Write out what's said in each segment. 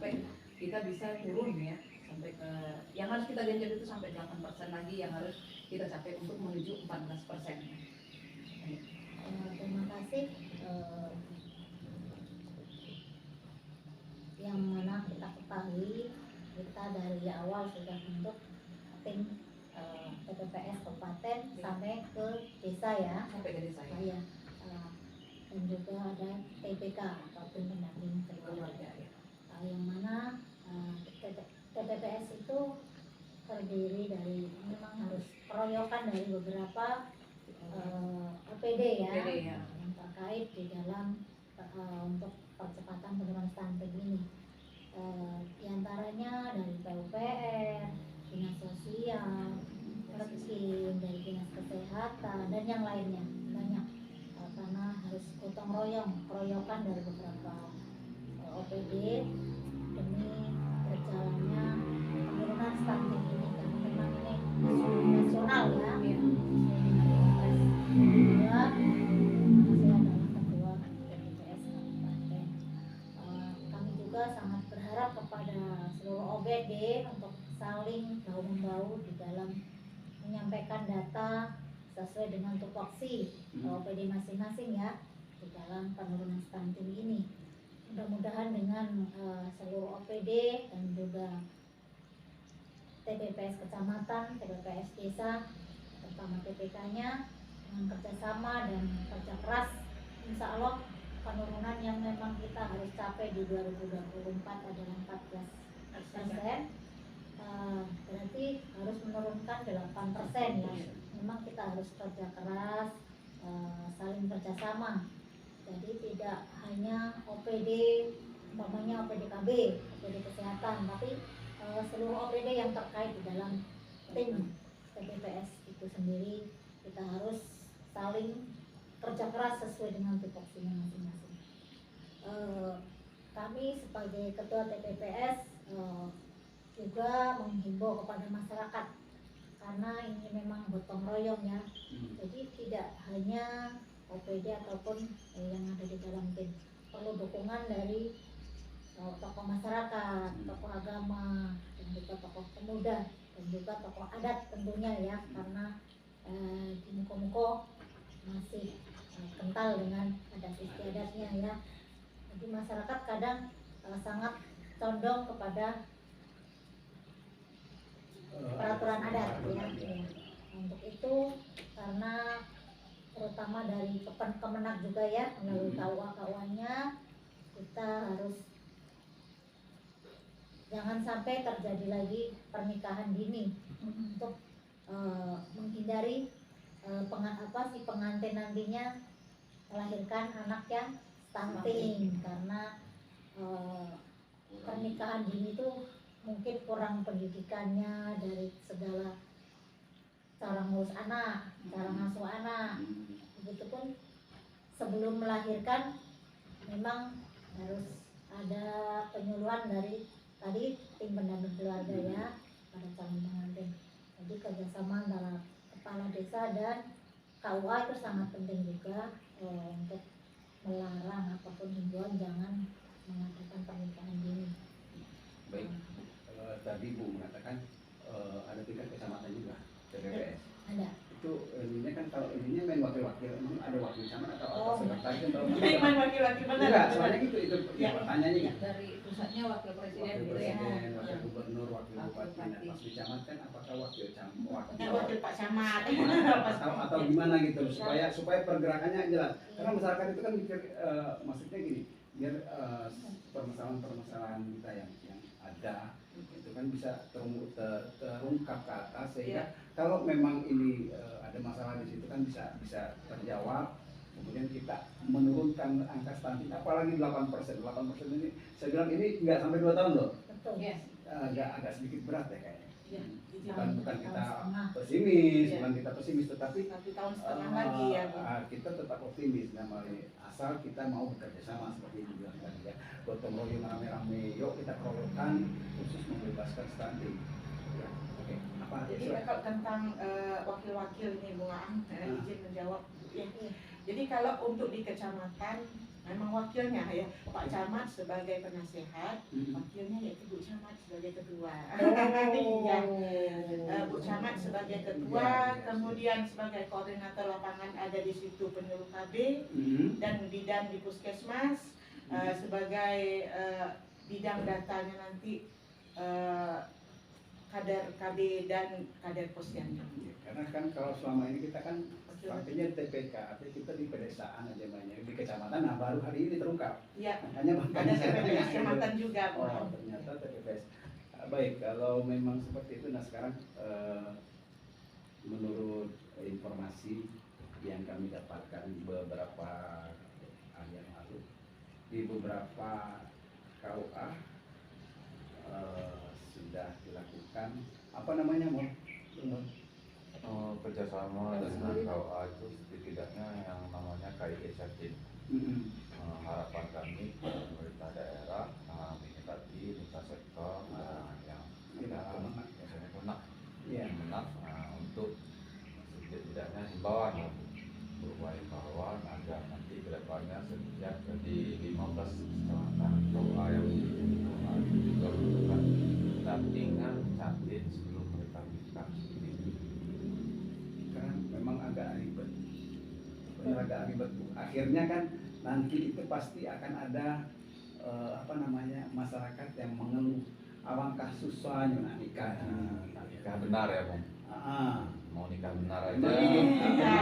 sampai kita bisa turun ya sampai ke yang harus kita genjot itu sampai 8% lagi yang harus kita capai untuk menuju 14%. Terima kasih. Yang mana kita ketahui kita dari awal sudah bentuk tim TPPS kabupaten sampai ke desa ya. Sampai ke desa ya. Iya. Dan juga ada TPK atau tim pendamping keluarga. Yang mana TPPS itu terdiri dari memang harus keroyokan dari beberapa OPD ya, yang terkait di dalam untuk percepatan penurunan stunting ini. Di antaranya dari PUPR, Dinas Sosial, Perkim, dari Dinas Kesehatan dan yang lainnya banyak, karena harus gotong royong, keroyokan dari beberapa OPD demi berjalannya penurunan stunting ini, karena memang ini isu nasional ya. Kedua, saya adalah ketua TPPS Kabupaten. Kami juga sangat berharap kepada seluruh OPD untuk saling bahu-membahu di dalam menyampaikan data sesuai dengan tupoksi OPD masing-masing ya di dalam penurunan stunting ini. Mudah-mudahan dengan seluruh OPD dan juga TPPS kecamatan, TPPS desa, terutama TPK-nya dengan kerjasama dan kerja keras, insya Allah penurunan yang memang kita harus capai di 2024 adalah 14%. Berarti harus menurunkan 8% ya. Memang kita harus kerja keras, saling kerjasama. Jadi tidak hanya OPD, umpamanya OPD KB, OPD kesehatan, tapi seluruh OPD yang terkait di dalam tim TPPS itu sendiri kita harus saling kerja keras sesuai dengan tupoksinya masing-masing. Kami sebagai ketua TPPS juga menghimbau kepada masyarakat, karena ini memang gotong royong ya. Jadi tidak hanya OPD ataupun yang ada di dalam tim, perlu dukungan dari tokoh masyarakat, tokoh agama, dan juga tokoh pemuda, dan juga tokoh adat tentunya ya, karena di Muko-Muko masih kental dengan adat istiadatnya ya. Jadi masyarakat kadang sangat condong kepada peraturan adat ya. Untuk itu karena terutama dari Kemenag juga ya, melalui KUA-KUA-nya kita harus jangan sampai terjadi lagi pernikahan dini untuk menghindari pengantin nantinya melahirkan anak yang stunting, karena pernikahan dini itu mungkin kurang pendidikannya dari segala cara ngurus anak, cara ngasuh anak. Begitupun sebelum melahirkan memang harus ada penyuluhan dari tadi tim pendamping keluarga ya pada calon pengantin. Jadi kerjasama antara kepala desa dan KUA itu sangat penting juga untuk melarang apapun himbauan jangan mengadakan pernikahan dini. Baik, tadi Bu mengatakan ada tingkat kecamatan juga TPPS. Ada. Itu ininya kan kalau ininya main wakil-wakil, emang ada wakil camat atau sekretaris atau main wakil-wakil benar. Enggak, soalnya gitu itu ya, pertanyaannya gitu. Dari pusatnya wakil presiden Wakil gitu ya. presiden, wakil gubernur, wakil bupati, nah pas di camat kan apakah wakil camat, Wakil Pak Camat atau gimana gitu supaya pergerakannya jelas. Karena masyarakat itu kan mikir maksudnya gini, biar permasalahan kita yang ada itu kan bisa terungkap ke atas sehingga kalau memang ini ada masalah di situ kan bisa terjawab, kemudian kita menurunkan angka stunting apalagi 8% ini saya bilang ini nggak sampai 2 tahun loh. Betul. Agak sedikit berat ya kayaknya. Bukan kita pesimis tetapi 1 tahun setengah lagi ya Bu. kita tetap optimis namanya, asal kita mau bekerja sama seperti yang dibilang tadi ya, gotong royong rame-rame, yuk kita keroyokan khusus membebaskan stunting ya. Oke, apa Jadi kalau tentang wakil-wakil ini Bu Ang izin menjawab ya. Jadi kalau untuk di kecamatan memang wakilnya ya Pak Camat sebagai penasehat, Mm-mm. wakilnya yaitu Bu Camat sebagai ketua. Oh. Iya. Bu Camat sebagai ketua, Iya, iya, kemudian sebagai koordinator lapangan ada di situ penyuluh KB Mm-mm. dan bidan di puskesmas, sebagai bidang datanya nanti kader KB dan kader posyandu. Ya, karena kan kalau selama ini kita kan pakainya TPK, artinya kita di pedesaan aja banyak, di kecamatan, nah baru hari ini terungkap. Iya, Hanya ada TPPS kecamatan juga. Bu. Oh, ternyata TPPS. Baik, kalau memang seperti itu, nah sekarang menurut informasi yang kami dapatkan beberapa hari yang lalu, di beberapa KUA sudah dilakukan apa namanya, Mon? Kerjasama dengan KUA itu setidaknya yang namanya KIE Jatim. Mm-mm. Harapan kami pemerintah daerah ini tadi lintas sektor yang ada biasanya menak, Iya. menak untuk setidaknya himbauan berupa himbauan agar nanti kedepannya setiap di 15 kecamatan KUA yang itu juga melakukan dampingan catin sebelum mereka buka. Karena memang agak ribet. Benar agak ribet, Bu. Akhirnya kan nanti itu pasti akan ada apa namanya, masyarakat yang mengeluh awangkah susahnya nak nikah. Nikah benar ya, Bung. Mau nikah benar aja. Iya.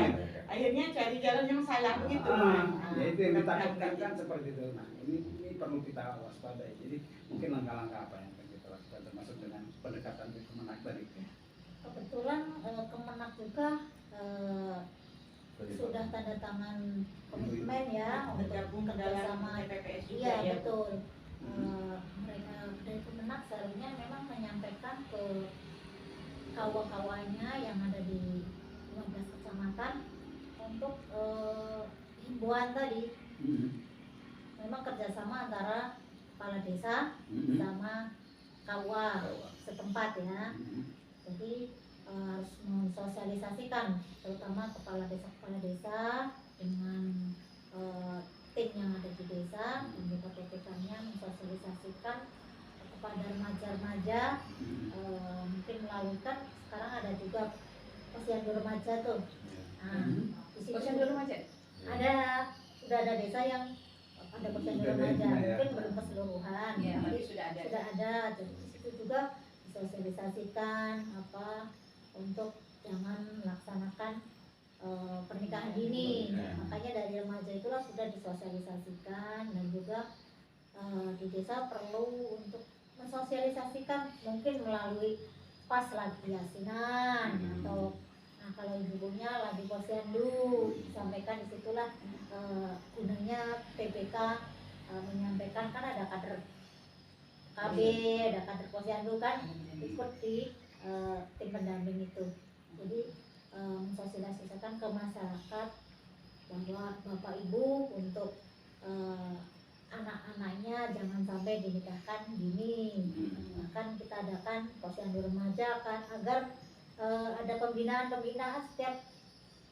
Akhirnya cari jalan yang salah begitu, Bang. Ya itu yang ditakutkan kan seperti itu. Nah, ini perlu kita waspadai. Jadi mungkin langkah-langkah apa yang akan kita lakukan termasuk dengan pendekatan ke Kemenak tadi. Kebetulan Kemenak juga sudah tanda tangan komitmen ya untuk Bergabung ke dalam kerjasama. TPPS juga Iya ya. betul. Mereka dari Kemenak seharusnya memang menyampaikan ke kawan-kawannya yang ada di 15 kecamatan untuk himbauan tadi. Memang kerjasama antara kepala desa sama KUA setempat ya. Jadi harus mensosialisasikan terutama kepala desa dengan tim yang ada di desa dan juga PPK-nya mensosialisasikan kepada remaja-remaja, mungkin melalui kan sekarang ada juga posyandu remaja tuh. Nah, di situ Posyandu remaja? ada sudah ada desa yang ada posyandu Sudah ada remaja, ya. mungkin belum keseluruhan. Ya, Jadi sudah ada. sudah ada. Jadi di situ juga disosialisasikan apa untuk jangan melaksanakan pernikahan dini. Makanya dari remaja itulah sudah disosialisasikan dan juga di desa perlu untuk mensosialisasikan mungkin melalui pas lagi yasinan atau kalau ibunya lagi posyandu disampaikan disitulah gunanya PPK menyampaikan kan ada kader KB, ada kader posyandu kan ikut di tim pendamping itu. Jadi mensosialisasikan ke masyarakat bahwa bapak ibu untuk anak-anaknya jangan sampai dinikahkan dini. Bahkan kita adakan posyandu remaja kan agar ada pembinaan setiap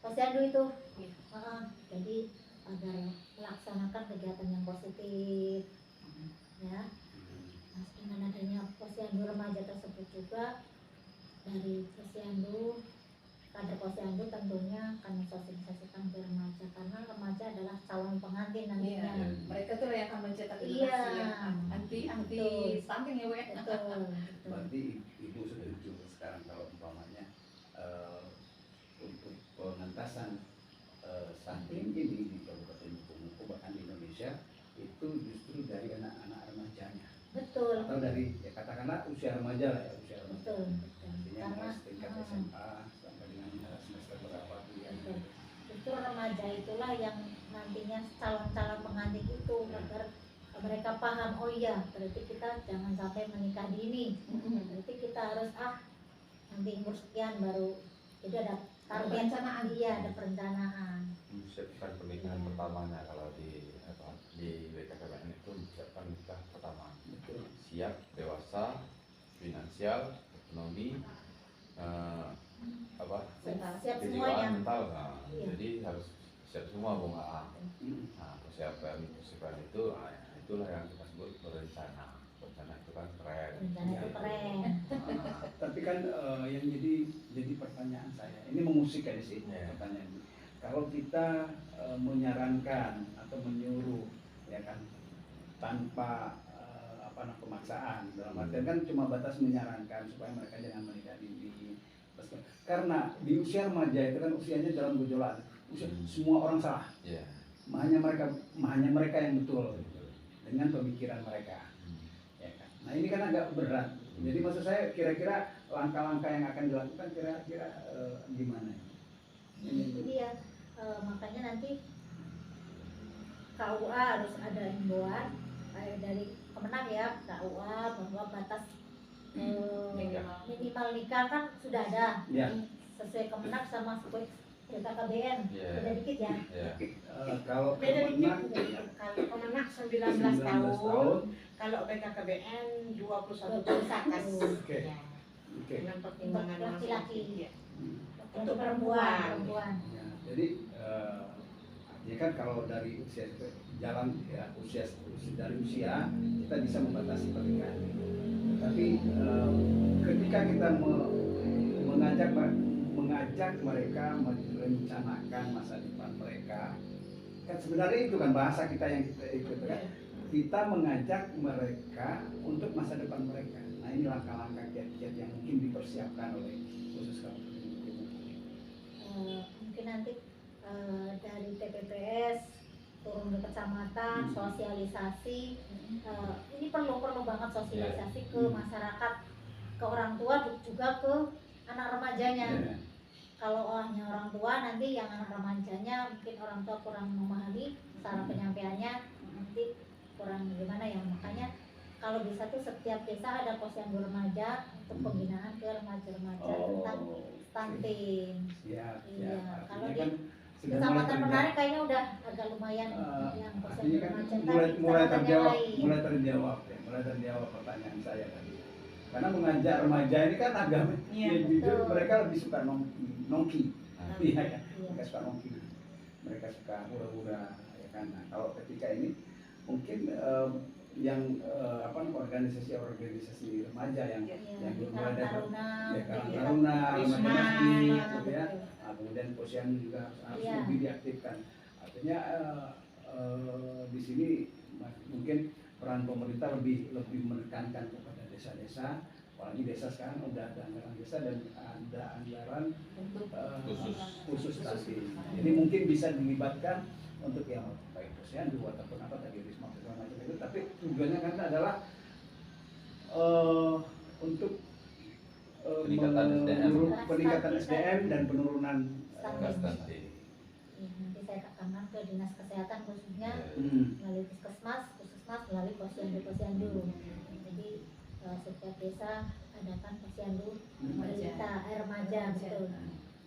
posyandu itu. Jadi agar melaksanakan kegiatan yang positif ya. Nah, dengan adanya posyandu remaja tersebut juga dari posyandu kader posyandu tentunya akan mensosialisasikan ke remaja karena remaja adalah calon pengantin nantinya. Iya. Mereka tuh yang akan mencetak Iya. generasi yang anti Betul. stunting ya, Bu ya. Betul. Berarti Ibu setuju sekarang kalau umpamanya untuk pengentasan stunting ini di Kabupaten Muko bahkan di Indonesia itu justru dari anak-anak remajanya Betul. atau dari ya katakanlah usia remaja lah ya, usia remaja. Betul. Betul. Artinya Karena mulai setingkat SMA sampai dengan semester berapa kuliah. Betul. Justru remaja itulah yang nantinya calon-calon pengantin itu agar mereka paham, oh iya berarti kita jangan sampai menikah dini, berarti kita harus nanti umur sekian baru, jadi ada target Perencanaan. Iya, ada perencanaan. Mempersiapkan pernikahan pertamanya kalau di BKKBN itu mempersiapkan nikah pertama. Betul. Siap, dewasa, finansial, ekonomi, Siap kejiwaan semuanya. mental. Iya. Jadi harus siap semua Bung AA. Hmm. Nah, persiapan itu, itulah yang kita sebut berencana. Berencana itu kan keren. Rencana itu keren. Tapi kan yang jadi pertanyaan saya, ini mengusik aja sih Ya. pertanyaan. Kalau kita menyarankan atau menyuruh, ya kan, tanpa pemaksaan, dalam artian kan cuma batas menyarankan supaya mereka jangan menikah dini. Karena di usia remaja itu kan usianya dalam gejolak, semua orang salah. Iya. Hanya mereka yang betul dengan pemikiran mereka. Ya kan? Nah ini kan agak berat. Jadi maksud saya kira-kira langkah-langkah yang akan dilakukan kira-kira gimana? Itu dia, makanya nanti KUA harus ada himbauan dari Kemenag ya, KUA bahwa batas minimal nikah kan sudah ada. Ya. Sesuai Kemenag sama sesuai BKKBN. Ya. Beda dikit ya. Ya. Kalau Beda dikit. Kemenag, Kalau Kemenag 19 19 tahun, tahun. kalau BKKBN 21 21 tahun ke atas. Oke. Ya. Oke. Dengan pertimbangan Untuk laki-laki. masing-masing. Ya. Untuk perempuan. Ya, jadi artinya kan kalau dari usia jalan ya dari usia kita bisa membatasi pernikahan. Tapi ketika kita mengajak mereka merencanakan masa depan mereka, kan sebenarnya itu kan bahasa kita yang kita ikut kan. Kita mengajak mereka untuk masa depan mereka. Nah ini langkah-langkah kiat-kiat yang mungkin dipersiapkan oleh khusus kamu. Mungkin nanti dari TPPS turun ke kecamatan, sosialisasi. Ini perlu banget sosialisasi ke masyarakat, ke orang tua juga ke anak remajanya. Ya. Kalau hanya orang tua, nanti yang anak remajanya mungkin orang tua kurang memahami cara penyampaiannya, nanti kurang gimana ya. Makanya kalau bisa tuh setiap desa ada posyandu remaja untuk pembinaan ke remaja-remaja tentang stunting. Siap, Iya, siap. kalau Artinya di kan sudah Kecamatan mulai Menarik kayaknya udah agak lumayan yang posyandu artinya kan remaja. mulai Tapi mulai kecamatannya terjawab lain. mulai terjawab pertanyaan saya tadi. Karena mengajak remaja ini kan agak Iya, ya, jujur betul. mereka lebih suka nongki. Iya kan? Iya. Mereka suka nongki. Mereka suka hura-hura ya kan. Nah, kalau ketika ini mungkin yang organisasi remaja yang Iya, yang di mulai dari Karang Taruna, ya Karang di Taruna, Risma, remaja masjid, iya, gitu ya. betul. Nah, kemudian posyandu juga harus Iya. lebih diaktifkan. Artinya di sini mungkin peran pemerintah lebih menekankan kepada desa-desa, apalagi desa sekarang udah ada anggaran desa dan ada anggaran Untuk khusus tadi. Jadi mungkin bisa dilibatkan untuk yang baik posyandu ataupun apa tadi risma segala macam itu, tapi tujuannya kan adalah untuk Peningkatan SDM. peningkatan SDM dan penurunan Stunting. Iya, nanti saya tekankan ke dinas kesehatan khususnya hmm, melalui puskesmas melalui posyandu. Jadi setiap desa adakan posyandu remaja betul.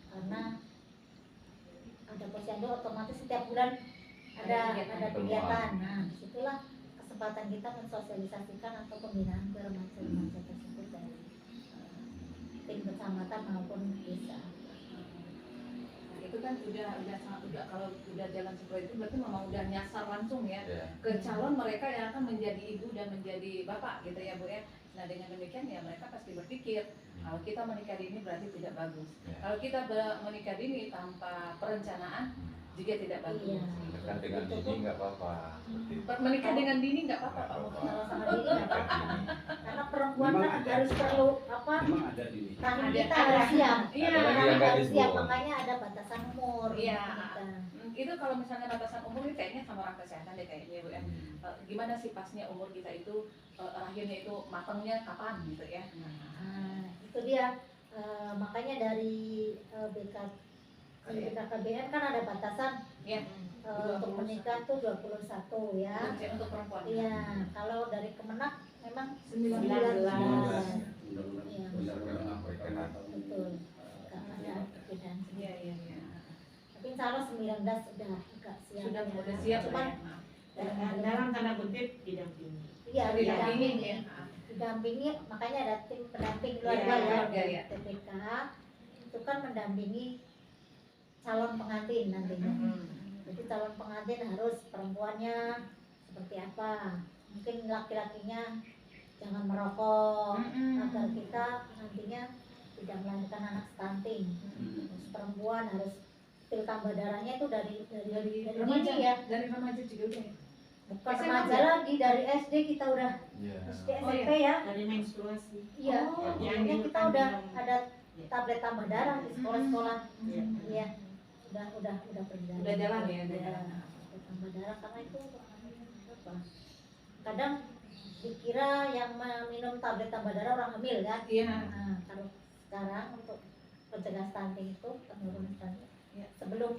Karena ada posyandu otomatis setiap bulan ada kegiatan. Nah, disitulah kesempatan kita mensosialisasikan atau pembinaan ke remaja tersebut dari tim kecamatan maupun desa. itu kan udah kalau udah jalan seperti itu berarti memang udah nyasar langsung ya Ya. ke calon mereka yang akan menjadi ibu dan menjadi bapak gitu ya Bu ya. Nah dengan demikian ya mereka pasti berpikir kalau kita menikah dini berarti tidak bagus. Ya. Kalau kita menikah dini tanpa perencanaan juga tidak bagus. Iya. Menikah dengan dini nggak apa-apa. Seperti itu. Menikah dengan dini nggak apa-apa Nggak Pak Mufti. apa-apa. Kalau sama diri nggak apa-apa. Karena perempuan Memang kan ada. harus perlu apa? memang ada di Rahim Ada. kita harus siap. Iya. Ada lagi yang Rahim nggak harus siap, disebut. makanya ada batasan umur. Iya. Kita. Itu kalau misalnya batasan umur ini kayaknya sama orang kesehatan deh kayaknya Bu ya. Gimana sih pasnya umur kita itu rahimnya itu matangnya kapan gitu ya. Nah, itu dia. Makanya dari BKKBN kan ada batasan Ya. untuk menikah tuh 21 ya. Untuk perempuan. Iya, kalau dari Kemenag memang 19. 19. undang-undang perikanan. Betul. Nggak ada perbedaan. Iya iya iya. Tapi insya Allah 19 sudah agak siap. Sudah ya. udah siap Cuman ya. dalam tanda kutip didampingi. iya Didampingi ya. didampingi, makanya ada tim pendamping Iya, keluarga ya, keluarga, ya. TPK itu kan mendampingi calon pengantin nantinya. Hmm. Jadi calon pengantin harus perempuannya seperti apa, mungkin laki-lakinya jangan merokok agar kita nantinya tidak melahirkan anak stunting. Terus perempuan harus pil tambah darahnya itu dari remaja dini ya, dari remaja juga udah ya. bukan SMA remaja ya? lagi, dari SD kita udah Iya. SD Oh, SMP ya. Dari menstruasi. Iya, Oh, yang makanya kita minum udah minum. ada tablet tambah darah di sekolah-sekolah. Iya. Iya, udah berjalan. Udah jalan ya, udah Iya, jalan. tablet tambah darah karena itu apa? Kadang dikira yang minum tablet tambah darah orang hamil kan. Iya. Nah, kalau sekarang untuk mencegah stunting itu penurunan stunting Iya. sebelum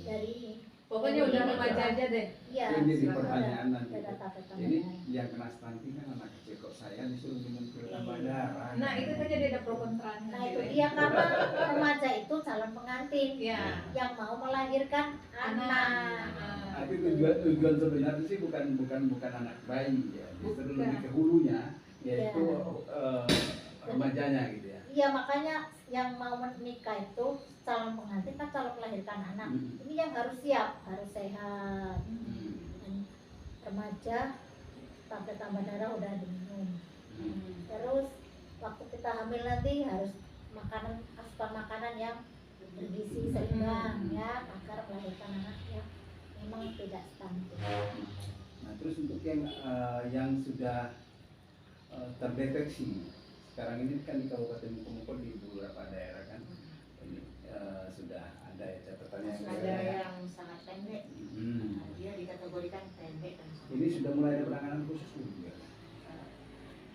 dari ini. Pokoknya udah remaja aja deh. Iya, Yang jadi sudah pertanyaan nanti. ada tablet tambah Ini darah. yang kena stunting kan anak kecil, kok saya disuruh minum pil tambah darah. Nah, itu kan jadi ada pro kontranya. Nah itu gitu ya. dia karena remaja itu calon pengantin Iya. yang mau melahirkan anak. Tapi tujuan sebenarnya sih bukan anak bayi ya, justru Bukan. lebih ke hulunya, yaitu Iya. remajanya gitu ya. Iya makanya yang mau menikah itu calon pengantin kan calon melahirkan anak. Ini yang harus siap, harus sehat. Dan remaja tablet tambah darah udah diminum. Terus waktu kita hamil nanti harus asupan makanan yang bergizi seimbang ya agar melahirkan anak yang memang tidak stunting. Nah terus untuk yang sudah terdeteksi sekarang ini kan di Kabupaten Mukomuko di beberapa daerah kan ini sudah ada ya catatannya yang Ada yang sangat pendek. Hmm. Dia dikategorikan pendek dan sangat Ini sudah mulai ada penanganan khusus belum ya?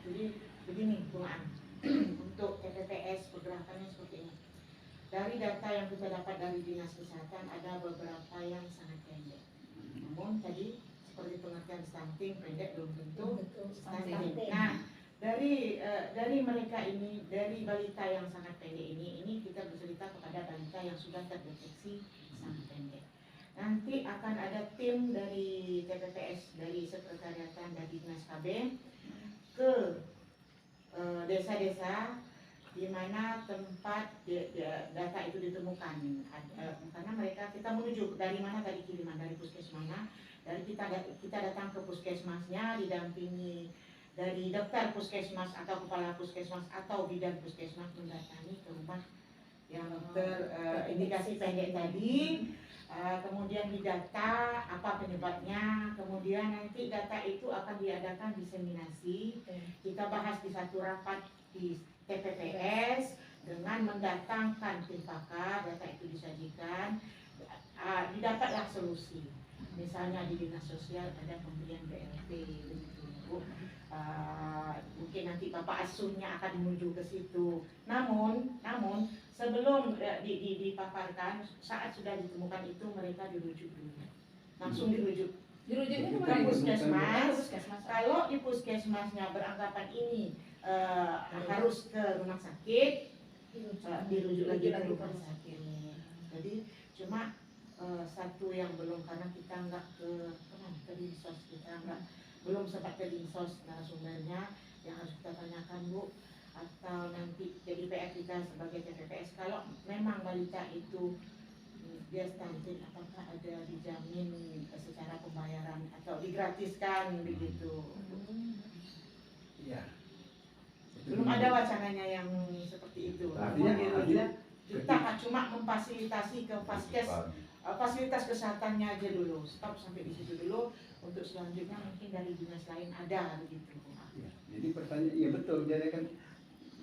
Jadi begini Bung An, untuk TPPS pergerakannya seperti ini. Dari data yang kita dapat dari Dinas Kesehatan ada beberapa yang sangat pendek. Namun tadi seperti pengertian stunting pendek belum tentu stunting. Nah dari mereka ini, dari balita yang sangat pendek ini kita bercerita kepada balita yang sudah terdeteksi sangat pendek. Nanti akan ada tim dari TPPS, dari Sekretariatan dari Dinas KB ke desa-desa di mana tempat data itu ditemukan. Karena kita menuju dari mana, dari kiriman, dari puskesmasnya, dari kita datang ke puskesmasnya didampingi dari dokter puskesmas atau kepala puskesmas atau bidan puskesmas mendatangi ke rumah yang terindikasi pendek tadi. Kemudian didata apa penyebabnya, kemudian nanti data itu akan diadakan diseminasi. Kita bahas di satu rapat di TPPS dengan mendatangkan tim pakar, data itu disajikan, didapatlah solusi. Misalnya di dinas sosial ada pemberian BLT begitu, Bu. Mungkin nanti bapak asuhnya akan menuju ke situ. Namun sebelum dipaparkan, saat sudah ditemukan itu mereka dirujuk dulu, langsung dirujuk. Dirujuknya Ke kemana? Ibu? puskesmas. Puskesmas. Kalau di puskesmasnya beranggapan ini harus ke rumah sakit, dirujuk lagi ke rumah sakit. Jadi cuma satu yang belum, karena kita nggak ke dinsos, kita belum sempat ke dinsos narasumbernya yang harus kita tanyakan, Bu, atau nanti jadi PR kita sebagai TPPS, kalau memang balita itu dia stunting, apakah ada dijamin secara pembayaran atau digratiskan begitu? Iya. Belum ada wacananya yang seperti itu. Artinya Kita cuma memfasilitasi ke fasilitas kesehatannya aja dulu, stop sampai di situ dulu. Untuk selanjutnya mungkin dari dinas lain ada begitu. Ya, jadi pertanyaan, iya betul, jadi kan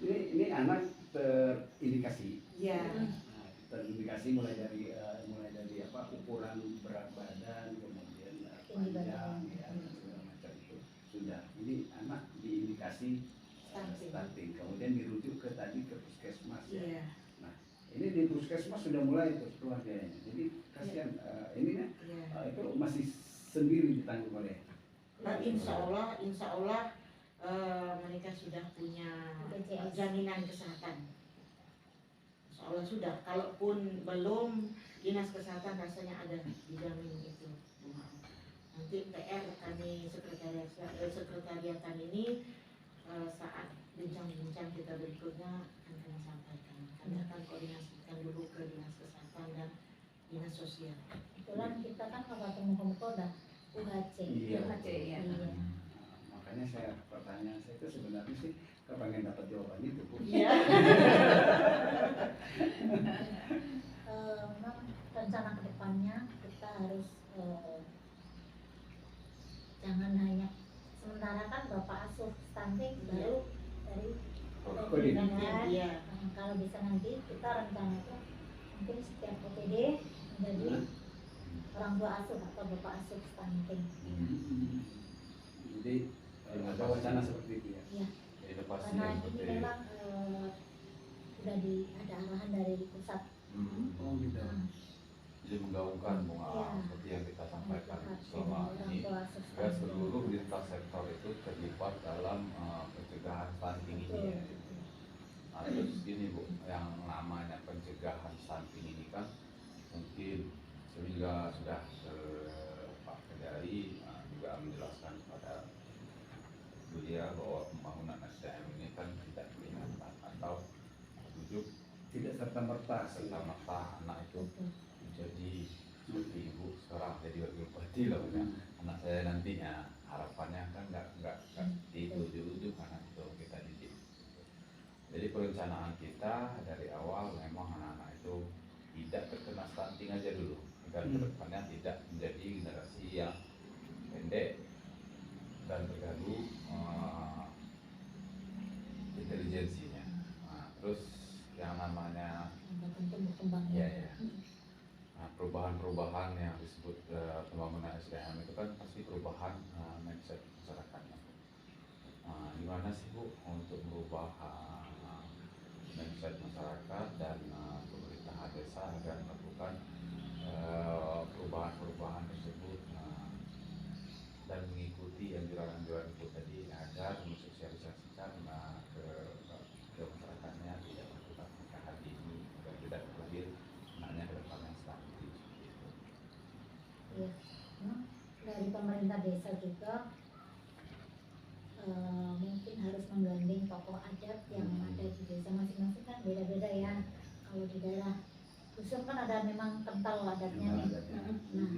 ini anak terindikasi. Iya. Nah, terindikasi mulai dari apa, ukuran berat badan, kemudian panjang, ya, dan segala macam itu sudah. Ini anak diindikasi stunting, kemudian dirujuk ke puskesmas ya. Iya. Nah, ini di puskesmas sudah mulai itu keluarganya. Jadi kasihan ini kan itu masih sendiri ditanggung oleh. Insya Allah mereka sudah punya jaminan kesehatan. Insya Allah sudah. Kalaupun belum, dinas kesehatan rasanya ada dijamin itu. Nanti PR kami sekretariatan ini saat bincang-bincang kita berikutnya akan kami sampaikan. Kami akan koordinasikan dulu ke dinas kesehatan dan dinas sosial. Kebetulan kita kan Kabupaten Mokomuko udah UHC. Iya. UHC, iya. Iya. Makanya pertanyaan saya itu sebenarnya sih kepengen dapat jawaban itu, Bu. Iya. Memang rencana kedepannya kita harus jangan hanya sementara kan Bapak asuh stunting baru dari Koordinasi. Iya. kalau bisa nanti kita rencana itu mungkin setiap OPD menjadi orang tua asuh atau Bapak asuh stunting. Jadi ada wacana seperti itu ya. Iya. Inovasi Karena yang ini seperti memang ada arahan dari pusat. Oh gitu. jadi menggaungkan bunga Iya. seperti yang kita sampaikan selama Orang ini. tua asuh Ya, stunting. seluruh lintas sektor itu terlibat dalam pencegahan stunting ini. Betul. Ya. Nah, terus gini Bu, yang namanya pencegahan stunting ini kan mungkin sehingga sudah Pak Kendari juga menjelaskan kepada beliau bahwa pembangunan SDM ini kan tidak kelihatan atau tujuh Tidak serta merta serta merta anak itu Betul. jadi seperti ibu sekarang jadi wakil bupati loh ya. Anak saya nantinya harapannya kan nggak di ujung-ujung anak itu kita didik. Jadi perencanaan kita dari awal memang anak-anak itu tidak terkena stunting aja dulu dan kedepannya tidak menjadi generasi yang pendek dan terganggu intelijensinya. Nah, terus yang namanya Tentu berkembang. ya nah, perubahan-perubahan yang disebut pembangunan SDM itu kan pasti perubahan mindset masyarakatnya. Gimana sih Bu untuk merubah mindset masyarakat dan pemerintahan desa agar melakukan perubahan-perubahan tersebut dan mengikuti anjuran-anjuran itu tadi agar mensosialisasikan ke masyarakatnya tidak melakukan pernikahan dini agar tidak terlahir anaknya ke depan yang stunting. Iya. Dari pemerintah desa juga mungkin harus menggandeng tokoh adat yang ada di desa masing-masing kan beda-beda ya. Kalau di daerah dusun kan ada memang kental adatnya nih. Nah,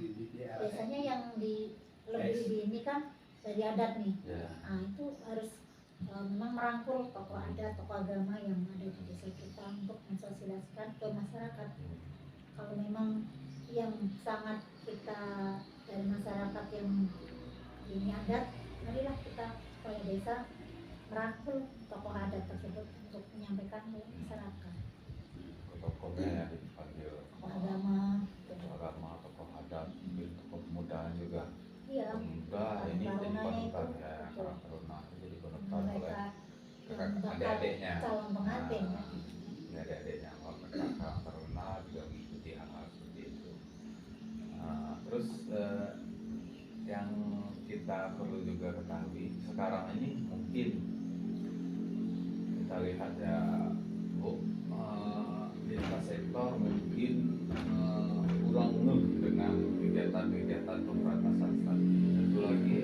biasanya yang lebih di ini kan dari adat nih. Ya. Nah, itu harus memang merangkul tokoh adat, tokoh agama yang ada di desa kita untuk mensosialisasikan ke masyarakat. Kalau memang yang sangat kita dari masyarakat yang ini adat, marilah kita sebagai desa merangkul tokoh adat tersebut untuk menyampaikan ke masyarakat. Tokohnya yang dipanggil Tokoh agama, tokoh agama, tokoh adat, mungkin tokoh pemuda juga. iya, Pemuda ini jadi tarunanya panutan itu, ya, betul. karang taruna itu jadi panutan oleh mereka yang kakak bakal adik-adiknya. calon pengantin ya. Ini adik-adiknya kakak taruna juga mengikuti hal-hal seperti itu. Terus yang kita perlu juga ketahui sekarang ini mungkin kita lihat ya Bu, lintas sektor mungkin kurang ngeh dengan kegiatan-kegiatan pemberantasan stunting. Tentu lagi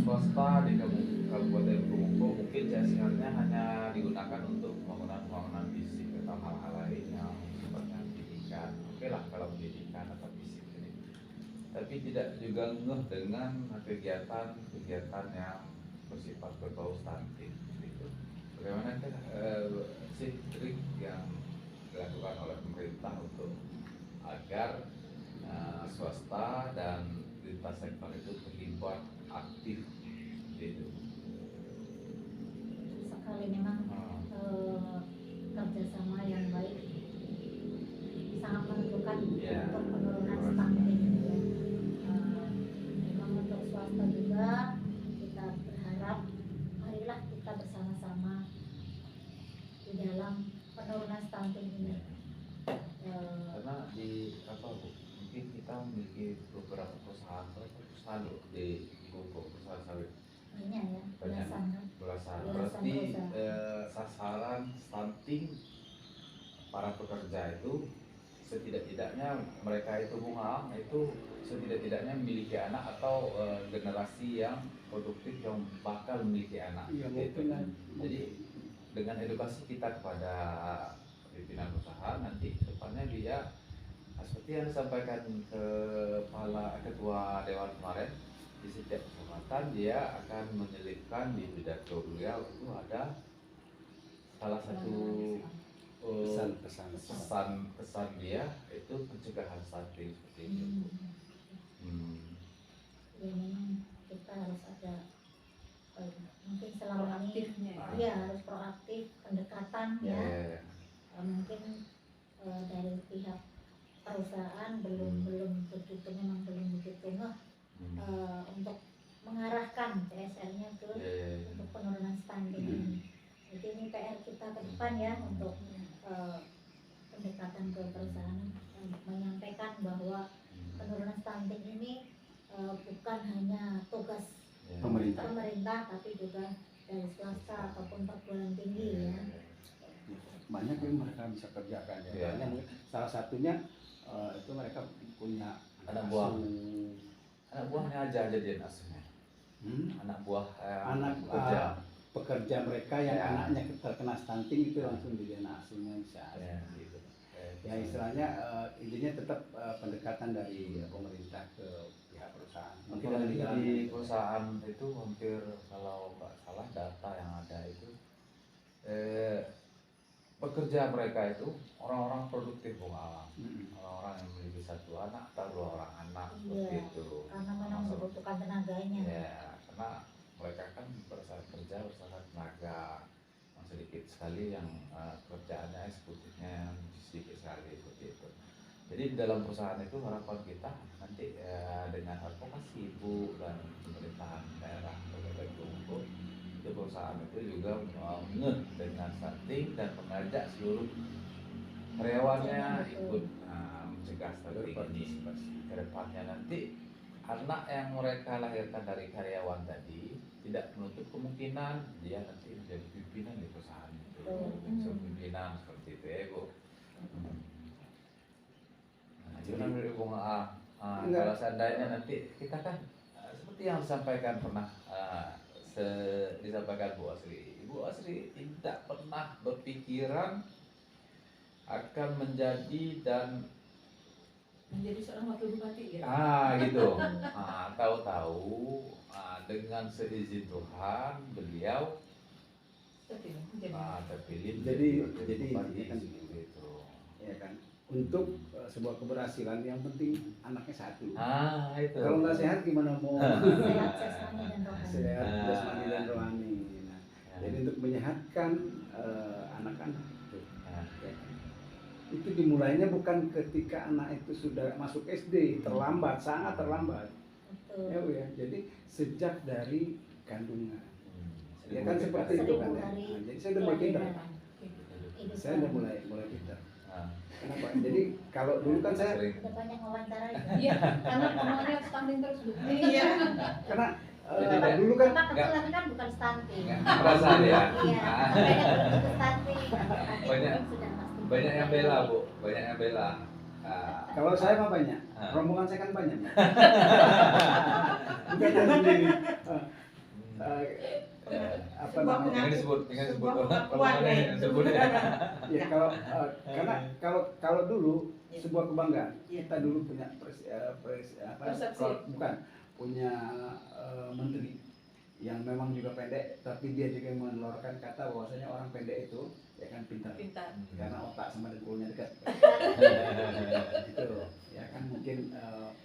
swasta di Kabupaten Mokomuko mungkin CSR-nya hanya digunakan untuk pembangunan fisik atau hal-hal lain yang sifatnya pendidikan. Oke lah kalau pendidikan atau fisik ini. Tapi tidak juga ngeh dengan kegiatan-kegiatan yang bersifat berbau stunting gitu. Bagaimana sih trik yang dilakukan oleh pemerintah untuk agar swasta dan lintas sektor itu terlibat aktif gitu. Sekali memang kerjasama yang baik sangat menentukan Ya. untuk penurunan stunting. Memang untuk swasta juga kita berharap marilah kita bersama-sama di dalam penurunan stunting ini. Karena di apa Bu, mungkin kita memiliki beberapa perusahaan loh di Bogor, perusahaan sawit Banyak ya, Banyak. belasan kan. belasan. Belasan Berarti perusahaan. sasaran stunting para pekerja itu setidak-tidaknya mereka itu bunga itu setidak-tidaknya memiliki anak atau generasi yang produktif yang bakal memiliki anak. Iya, Gitu. mungkin. Jadi dengan edukasi kita kepada pimpinan usaha nanti depannya dia Nah, seperti yang disampaikan ketua dewan kemarin, di setiap kecamatan dia akan menyelipkan di pidato beliau itu ada salah satu pesan dia itu pencegahan stunting seperti itu. Ya memang kita harus ada mungkin selama ini Proaktifnya ya. ya harus proaktif pendekatan ya. Mungkin dari pihak perusahaan belum begitu memang belum begitu untuk mengarahkan CSR-nya ke untuk penurunan stunting ini. Jadi ini PR kita ke depan ya untuk pendekatan ke perusahaan menyampaikan bahwa penurunan stunting ini bukan hanya tugas pemerintah tapi juga dari swasta ataupun perguruan tinggi ya. Banyak yang mereka bisa kerjakan ya. Mungkin salah satunya itu mereka punya anak buahnya aja jadian asuhnya. Anak buah pekerja mereka yang anaknya terkena stunting itu langsung dijadikan asuhnya bisa. Gitu. Ya istilahnya intinya tetap pendekatan dari pemerintah ke pihak perusahaan. Mungkin di perusahaan itu hampir kalau nggak salah data yang ada itu pekerja mereka itu orang-orang produktif Bung Alam, orang-orang yang memiliki satu anak atau 2 orang anak seperti itu. Karena memang membutuhkan tenaganya. Ya, karena mereka kan kerja bersama tenaga yang sedikit sekali yang kerjaannya eksekutifnya yang sedikit sekali seperti itu. Jadi di dalam perusahaan itu harapan kita nanti dengan advokasi Ibu dan pemerintahan daerah tertentu itu perusahaan itu juga ngeh dengan stunting dan mengajak seluruh karyawannya ikut mencegah stunting ini. Kedepannya nanti anak yang mereka lahirkan dari karyawan tadi tidak menutup kemungkinan dia nanti menjadi pimpinan di perusahaan itu, unsur pimpinan seperti itu ya Bu. Gimana menurut Bung kalau seandainya nanti kita kan seperti yang disampaikan pernah disampaikan Bu Asri tidak pernah berpikiran akan menjadi seorang wakil bupati gitu. Gitu. Tahu-tahu dengan seizin Tuhan beliau terpilih jadi bupati kan gitu. Ya kan. Untuk sebuah keberhasilan yang penting anaknya satu. Itu. Kalau nggak sehat gimana mau Sehat jasmani dan rohani. sehat jasmani dan rohani. Nah, jadi untuk menyehatkan anak-anak itu, ya kan. Itu dimulainya bukan ketika anak itu sudah masuk SD, terlambat, sangat terlambat. Betul. Ya Bu ya. Jadi sejak dari kandungan. Ya kan seperti itu kan ya. Nah, jadi saya udah mulai pintar. Saya udah mulai pintar. Kenapa? Jadi kalau dulu kan saya Udah banyak wawancara. Iya, karena omongannya stunting terus Bu. Iya. karena dulu kan Karena kecil kan bukan stunting. Perasaan ya. Iya, makanya belum tentu stunting. Banyak- Sudah pasti. Banyak yang bela Bu, banyak yang bela. kalau saya mah banyak, rombongan saya kan banyak. Bukan saya sendiri. Apa namanya? Jangan disebut Sebuah pengakuan, yang disebut ya. Ya karena kalau dulu Ya. sebuah kebanggaan. Ya. Kita dulu punya Persepsi. punya menteri yang memang juga pendek, tapi dia juga mengeluarkan kata bahwasanya orang pendek itu ya kan pintar. Karena otak sama dengkulnya dekat. Gitu. Ya kan mungkin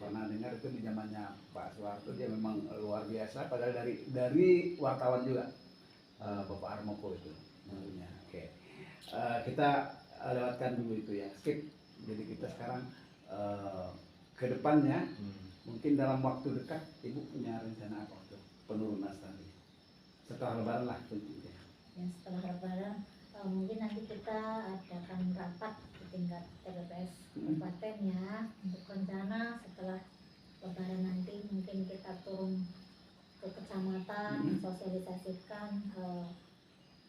pernah dengar itu di zamannya Pak Soeharto dia memang luar biasa. Padahal dari wartawan juga Bapak Harmoko itu menurutnya. Oke. Kita lewatkan dulu itu ya. Skip. Jadi kita sekarang ke depannya mungkin dalam waktu dekat Ibu punya rencana apa untuk penurunan stunting? Setelah Lebaran lah tentunya. Ya, setelah Lebaran mungkin nanti kita adakan rapat di tingkat TPPS kabupaten ya untuk rencana setelah Lebaran nanti mungkin kita turun ke kecamatan sosialisasikan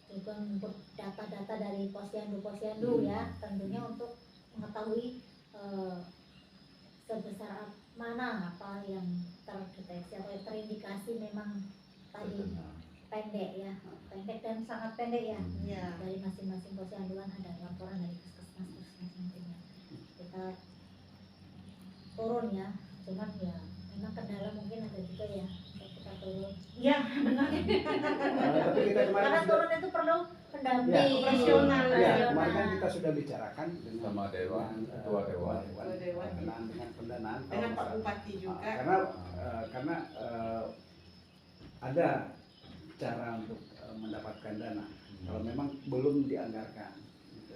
juga untuk data-data dari posyandu ya tentunya untuk mengetahui sebesar mana apa yang terdeteksi atau terindikasi memang tadi pendek ya, pendek dan sangat pendek ya. Iya. Dari masing-masing posyanduan ada laporan dari puskesmas nantinya. Kita turun ya, cuman ya memang kendala mungkin ada juga ya kita turun. Ya benar. Tapi kita kemarin Karena sudah, turun itu perlu pendamping Ya, operasional. ya, kemarin kan kita sudah bicarakan dengan Sama dewan, ketua dewan. berkenaan dengan pendanaan Dengan Pak kalau Bupati misalnya, juga. karena ada cara untuk mendapatkan dana kalau memang belum dianggarkan.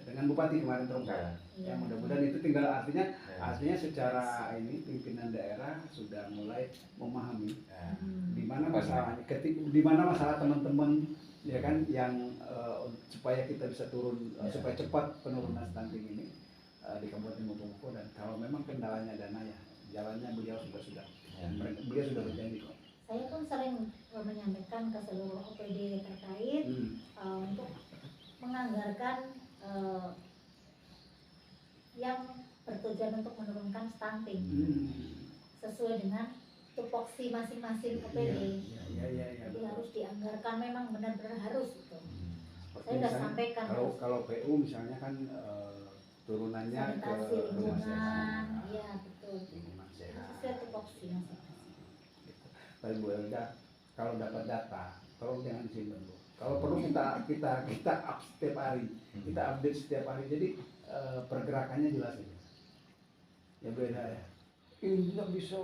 Dengan Bupati kemarin terungkap. Iya. Ya mudah-mudahan itu tinggal artinya Ya. secara ini pimpinan daerah sudah mulai memahami Ya. di mana masalahnya, di mana masalah teman-teman ya kan yang supaya kita bisa turun, Ya. supaya cepat penurunan stunting ini di Kabupaten Mukomuko. Dan kalau memang kendalanya dana ya jalannya beliau sudah Ya. beliau sudah berjanji kok. Saya pun sering menyampaikan ke seluruh OPD terkait untuk menganggarkan yang bertujuan untuk menurunkan stunting sesuai dengan tupoksi masing-masing OPD. Iya. Jadi harus dianggarkan, memang benar-benar harus itu. Seperti Saya sudah misalnya, sampaikan kalau PU misalnya kan turunannya ke sanitasi rumah lingkungan, sehat. iya betul. Lingkungan sehat. Sesuai tupoksi masing-masing. Tapi Bu Elda, kalau dapat data, tolong jangan disimpan Bu. Kalau perlu kita up setiap hari, kita update setiap hari. Jadi pergerakannya jelas ini. Ya Bu Elda ya. Ini nggak bisa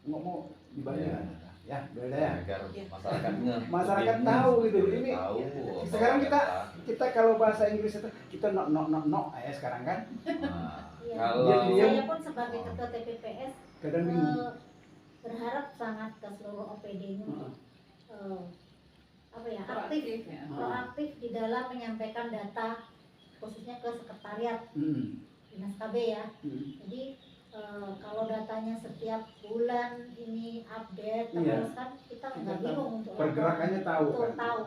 ngomong dibayar. Ya Bu Elda ya. Agar masyarakat ngeh. Masyarakat tahu gitu. Ini Tahu. sekarang kita kalau bahasa Inggris itu kita no ya sekarang kan. Nah, Iya. kalau Saya pun sebagai ketua TPPS Kadang bingung. berharap sangat ke seluruh OPD ini untuk aktif, Proaktif ya. proaktif di dalam menyampaikan data khususnya ke sekretariat Dinas KB ya. Jadi kalau datanya setiap bulan ini update Iya. terus kan kita nggak bingung untuk Pergerakannya tahu Betul, kan. tahu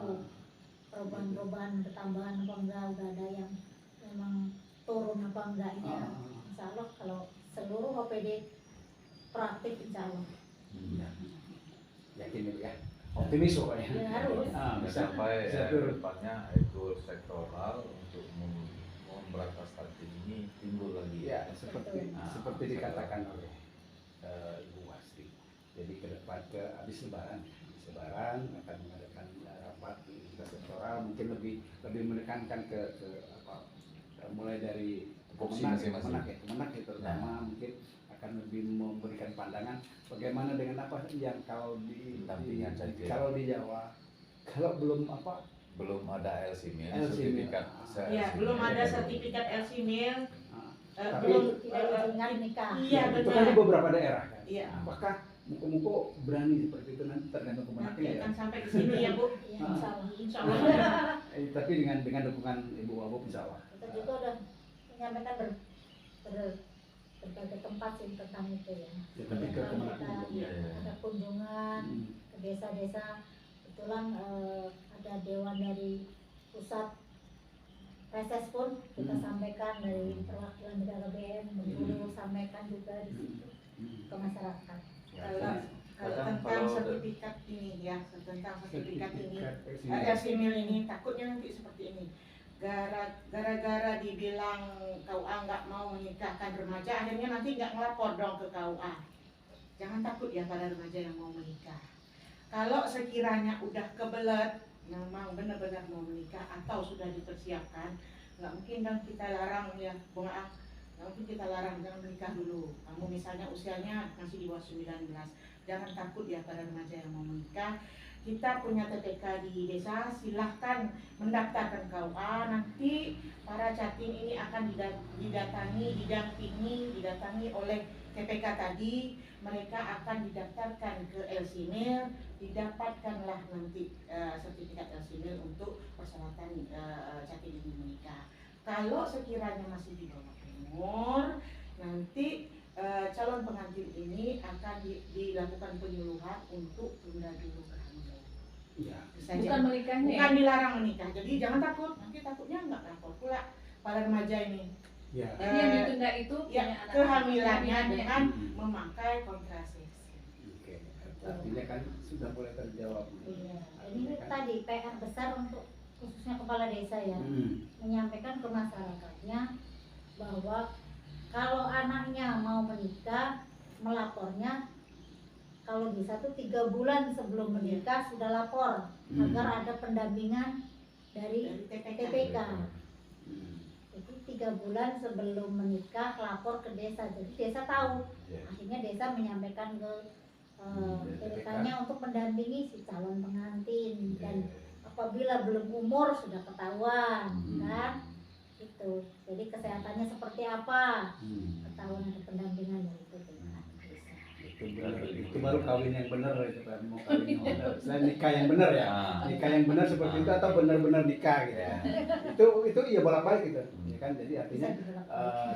perubahan-perubahan ketambahan apa enggak, udah ada yang memang turun apa enggaknya. Insya Allah kalau seluruh OPD proaktif insya Allah. Iya. Yakin Bu ya. Optimis pokoknya. Ya harus. Bisa sampai bisa ke turun. depannya itu sektoral untuk memberantas stunting ini timbul lagi. Ya, seperti Betul. dikatakan oleh Ibu Wasti. Jadi ke depan habis Lebaran akan mengadakan rapat sektoral, mungkin lebih menekankan ke mulai dari Tupoksi masing-masing. Kemenak ya terutama mungkin akan lebih memberikan pandangan bagaimana dengan apa yang kalau Pendampingan saja. kalau di Jawa kalau belum Belum ada LC Mil, LC Mil. sertifikat. Ya, belum ada sertifikat LC Mil. Tapi Belum Tidak izinkan nikah. Iya itu kan benar. di beberapa daerah kan. Iya. Apakah Muko berani seperti itu nanti tergantung Nanti kemenaknya ya. akan sampai ke sini ya Bu. Ya, insya Allah. Insya Allah. Tapi dengan dukungan Ibu Wabub insya Allah. Kita juga udah menyampaikan berbagai tempat sih tentang itu ya. Tapi ke kemenaknya. Iya, iya. Ada kunjungan ke desa-desa. Kebetulan ada dewan dari pusat reses pun kita sampaikan dari perwakilan negara BM, Bengkulu sampaikan juga di situ ke masyarakat. Kalau tentang Kalau- sertifikat ini ya, tentang sertifikat ini, Sertifikat LC Mil ini takutnya nanti seperti ini. Gara-gara dibilang KUA nggak mau menikahkan remaja, akhirnya nanti nggak ngelapor dong ke KUA. Jangan takut ya pada remaja yang mau menikah. Kalau sekiranya udah kebelet, memang benar-benar mau menikah atau sudah dipersiapkan, nggak mungkin kan kita larang ya, bunga. Nggak mungkin kita larang, jangan menikah dulu. Kamu misalnya usianya masih di bawah 19, jangan takut ya pada remaja yang mau menikah. Kita punya TPK di desa, silahkan mendaftarkan KUA. Nanti para catin ini akan didatangi oleh TPK tadi. Mereka akan didaftarkan ke LC Mil, didapatkanlah nanti sertifikat LC Mil untuk persyaratan catin ini menikah. Kalau sekiranya masih di bawah umur, nanti calon pengantin ini akan dilakukan penyuluhan untuk tunda dulu kehamilan. Iya. Bukan menikahnya ya. Bukan dilarang menikah. Jadi jangan takut, nanti takutnya nggak lapor pula para remaja ini. Ya. Jadi yang ditunda itu Ya, punya anak. kehamilannya dengan memakai kontrasepsi. Oke. Artinya kan sudah mulai terjawab. Iya. Ini tadi PR besar untuk khususnya kepala desa ya, menyampaikan ke masyarakatnya bahwa kalau anaknya mau menikah melapornya kalau bisa tuh 3 bulan sebelum menikah sudah lapor agar ada pendampingan dari TPK. Hmm. Jadi 3 bulan sebelum menikah lapor ke desa, jadi desa tahu. Ya. Akhirnya desa menyampaikan ke TPK-nya untuk mendampingi si calon pengantin, dan apabila belum umur sudah ketahuan kan itu, jadi kesehatannya seperti apa ketahuan, ada pendampingan dari TPK desa. Itu baru kawin yang benar itu kan, mau kawin yang benar. Selain nikah yang benar ya, nikah yang benar seperti itu atau benar-benar nikah gitu. Itu iya bolak-balik gitu, ya kan. Jadi artinya Bisa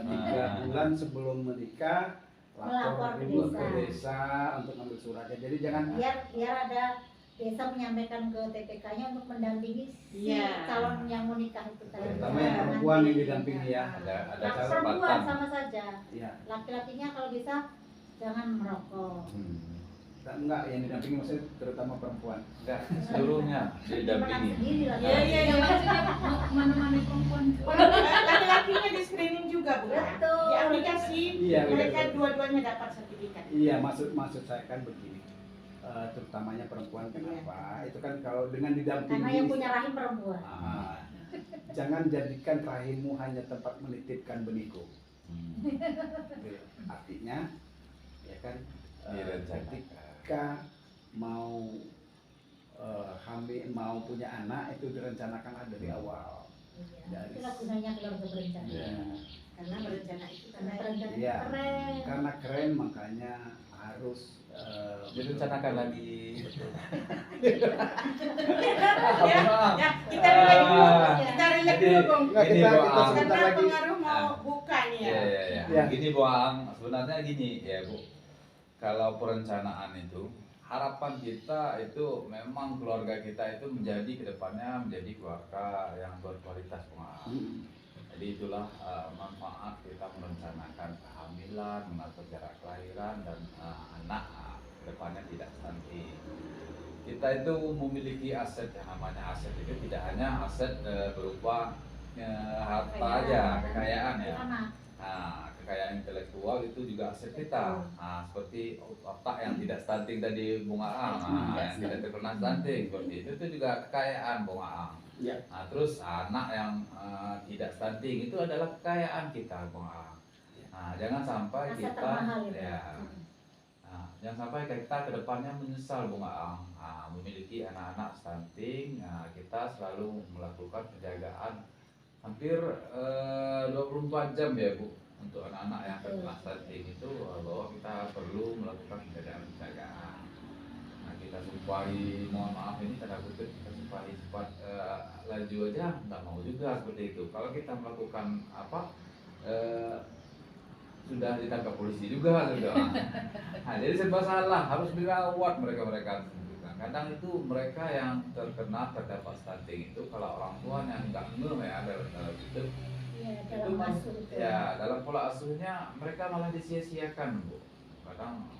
dibolak-balik. 3 bulan sebelum menikah Melapor lapor ke dulu ke desa. desa untuk ngambil suratnya. Jadi jangan biar ada desa menyampaikan ke TPK-nya untuk mendampingi si Iya. calon yang mau nikah itu tadi. terutama yang perempuan yang didampingi ya. Ada Nah, catatan. perempuan sama saja. Iya. Laki-lakinya kalau bisa jangan merokok. Dan enggak yang didampingi maksudnya terutama perempuan. Enggak, seluruhnya didampingi. Sendiri lah. Iya, iya, Yang maksudnya mana-mana perempuan. Laki-lakinya di screening juga bukan? Betul. Di aplikasi Iya, mereka betul. dua-duanya dapat sertifikat. Iya, maksud saya kan begini. Terutamanya perempuan kenapa? Itu kan kalau dengan didampingi. Karena yang punya rahim perempuan. Ah, jangan jadikan rahimmu hanya tempat menitipkan benihku. Artinya, ya kan, ketika mau hamil, mau punya anak itu direncanakan dari awal. Iya. Dari- Itulah gunanya keluarga berencana. Iya. Karena berencana itu Karena karena berencana Iya. keren. Karena keren makanya harus Direncanakan lagi. ya kita relate dulu, kita relate dulu Bung. Enggak, Ini kita doang. sebentar Karena lagi. pengaruh mau buka nih ya. Ya. Ya. Gini Bu Ang, sebenarnya gini ya Bu. Kalau perencanaan itu, harapan kita itu memang keluarga kita itu menjadi kedepannya menjadi keluarga yang berkualitas Bu Ang. Jadi itulah manfaat kita merencanakan kehamilan, mengatur jarak kelahiran dan anak kedepannya tidak stunting. Kita itu memiliki aset yang namanya aset itu tidak hanya aset berupa harta aja, kekayaan ya. Anak. Nah, kekayaan intelektual itu juga aset kita. Nah, seperti otak yang tidak stunting tadi Bung Aang, yang tidak terkena stunting seperti itu juga kekayaan Bung Aang. Ya. Nah, terus anak yang tidak stunting itu adalah kekayaan kita Bung Aang. Nah, jangan sampai Aset kita termahal itu. ya. Nah, jangan sampai kita kedepannya menyesal Bung Aang. Nah, memiliki anak-anak stunting, nah, kita selalu melakukan penjagaan hampir 24 jam ya Bu untuk anak-anak yang terkena stunting itu, bahwa kita perlu melakukan penjagaan. Nah, kita sumpahi, mohon maaf ini tanda kutip, kita sumpahi cepat laju aja nggak mau juga seperti itu. Kalau kita melakukan apa sudah ditangkap polisi juga sudah. Nah, jadi serba salah, harus dirawat mereka. Kadang itu mereka yang terdapat stunting itu kalau orang tuanya nggak ngeh ya dalam itu. Iya, dalam asuh itu. Ya, dalam pola asuhnya mereka malah disia-siakan Bu. Kadang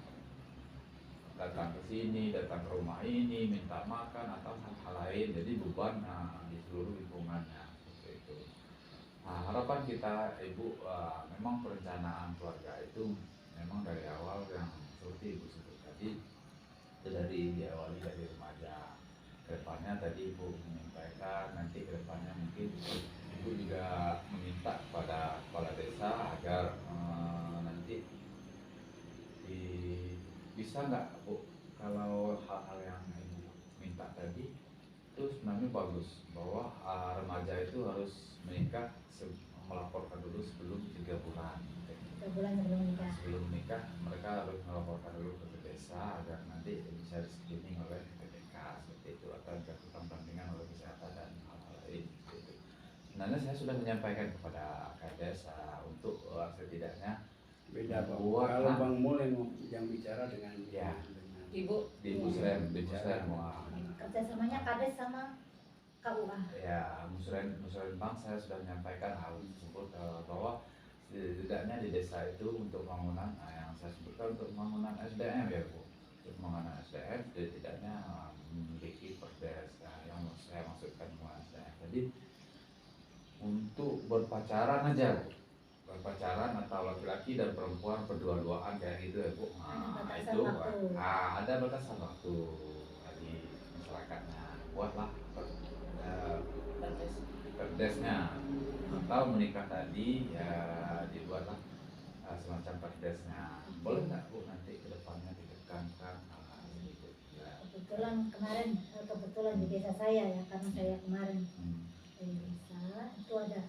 datang ke sini, datang ke rumah ini, minta makan atau hal-hal lain, jadi beban di seluruh lingkungannya seperti itu. Nah, harapan kita Ibu, memang perencanaan keluarga itu memang dari awal yang seperti Ibu sebut tadi, itu diawali dari remaja. Kedepannya tadi Ibu menyampaikan nanti kedepannya mungkin Ibu juga meminta kepada kepala desa agar nanti bisa nggak Bu, kalau hal-hal yang Ibu minta tadi itu sebenarnya bagus bahwa remaja itu harus menikah, melaporkan dulu sebelum 3 bulan. 3 bulan sebelum nikah. Sebelum nikah mereka harus melaporkan dulu ke desa agar nanti bisa di-screening oleh TPK seperti itu, atau dilakukan pendampingan oleh kesehatan dan hal-hal lain seperti itu. Sebenarnya saya sudah menyampaikan kepada desa untuk setidaknya Beda Bang. buat Kalau Bang Mul yang bicara dengan Ya. dengan Ibu, di Musrem, wah. Kerjasamanya Kades sama KUA. Ya, Musrem Bank saya sudah menyampaikan hal tersebut, bahwa setidaknya di desa itu untuk pembangunan, yang saya sebutkan untuk pembangunan SDM ya Bu, untuk pembangunan SDM setidaknya memiliki perdes yang saya maksudkan pembangunan SDM. Jadi untuk berpacaran aja Bu, pacaran atau laki-laki dan perempuan berdua-duaan kayak gitu ya Bu. Ada batasan Itu waktu. ada batasan waktu di masyarakatnya. Buatlah perdesnya atau menikah tadi ya dibuatlah semacam perdesnya. Boleh nggak Bu nanti ke depannya ditekankan gitu ya. Kebetulan di desa saya ya, karena saya kemarin di desa itu ada